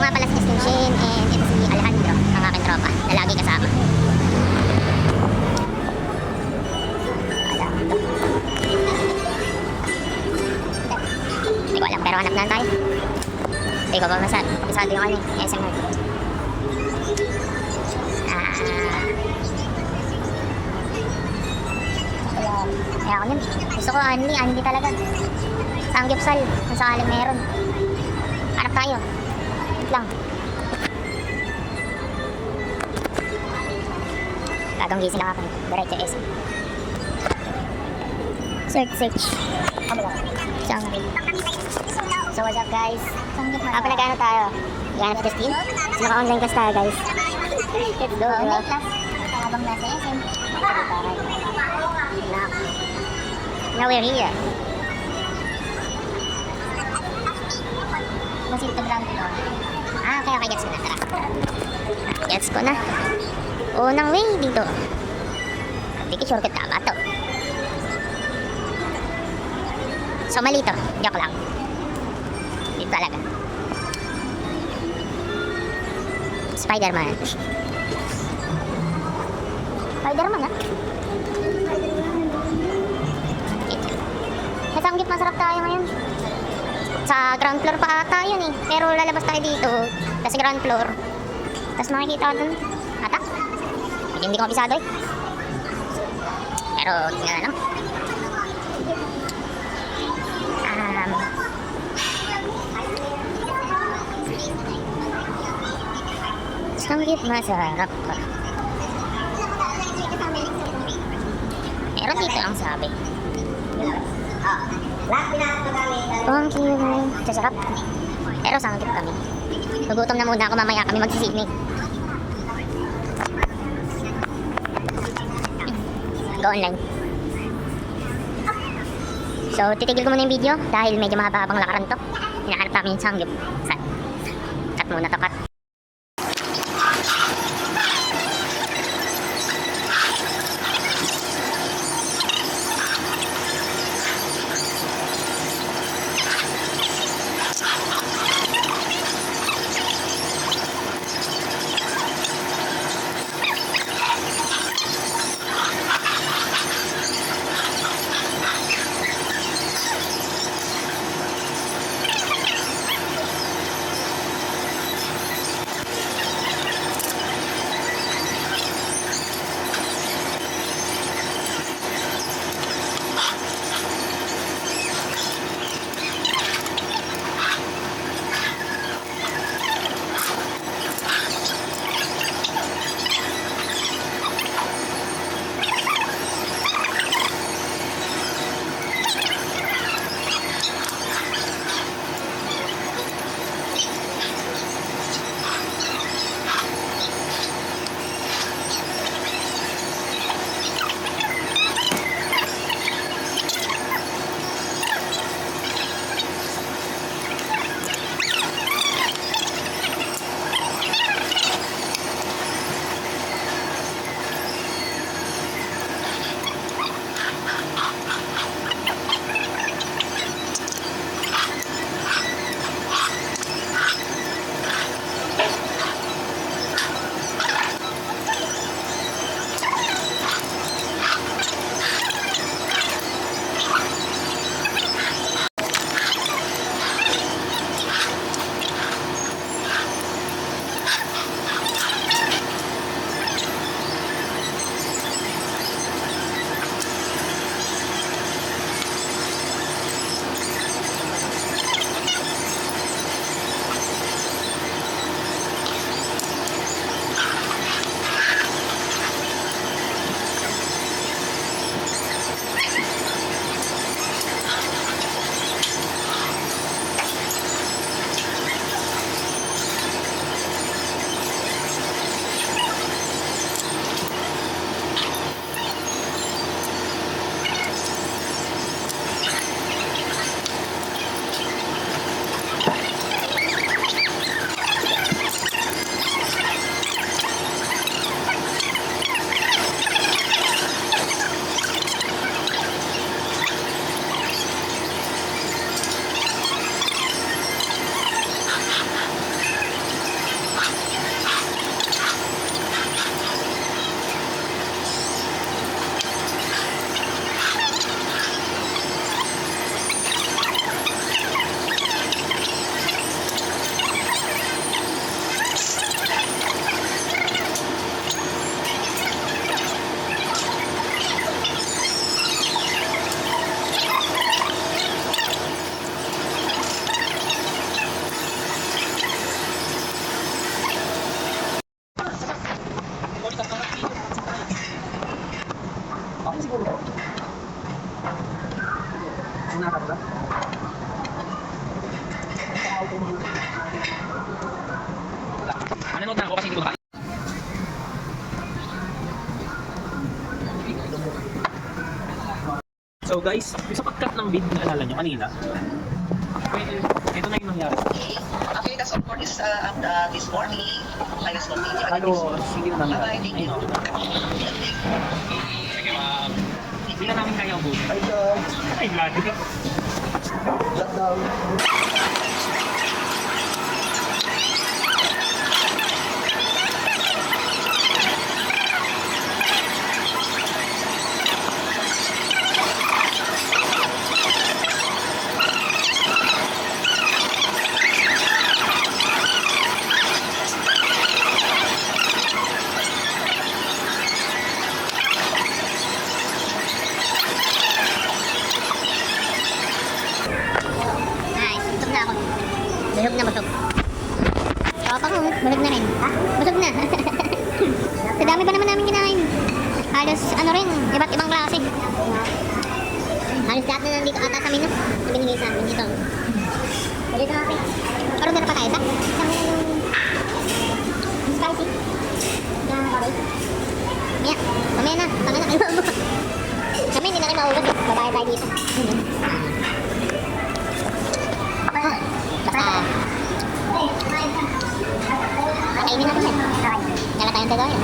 nga pala si Justin Shin and ito si Alejandro, ang aking tropa na lagi kasama. Hindi ko alam pero hanap na tayo. Hindi ko pa masado yung ano yung SMR. Kaya ako yun. Gusto ko Anli talaga. Sanggipsal, kung sakaling meron. Hanap tayo. Wait lang. Bagong gising lang ako. Diretso SM. Search. Sanggip. So what's up guys? Ako nag-ano tayo? Ganap testing? So naka-online class tayo guys. Let's go bro. Habang nasa SM. Now we're here. Kasi ito ground floor. Okay, gets ko na. Tara. Gets ko na. Unang way dito. Hindi ko shortcut tama to. So mali to. Joke lang. Dito talaga. Spider-Man. Spider-Man ha? Nasanggit masarap tayo ngayon. Sa ground floor pa ata yun eh. Pero lalabas tayo dito. Tapos ground floor. Tapos makikita ka dun. Ata? Hindi ko kabisado eh. Pero tingnan lang. Sanggit masarap pa. Meron dito ang sabi. Thank you. Sasarap. Pero sanggit kami. Nagutom na muna ako, mamaya kami magsisimik. Go online. So titigil ko muna yung video dahil medyo mahaba-habang lakaran to. Hinahanap namin yung sanggip. Cut muna to, cut. guys, yung sa pag-cut ng bid, naalala nyo kanina? Ito na yung nangyari. Okay, that's all for this this morning. I was continue. Halo, sige na namin. Bye-bye, thank you. Hindi na namin kaya ubusin. Ay, God. Ay, lagi ka. Lockdown. Nice, busog na ako. Busog na busog. Tropa ko, busog na rin. Ha? Busog na. Sa dami pa naman namin kinain. Halos ano rin, iba't ibang klase. Halos lahat na nandito ata sa menu. Binigay sa amin dito. Dito natin. Pero meron pa tayo sa? Isang spicy. Yan, okay. Mamaya na kayo. Kami hindi na kayo maubos. Babae tayo dito. Basta kainin natin yan. Wala tayong gagawin.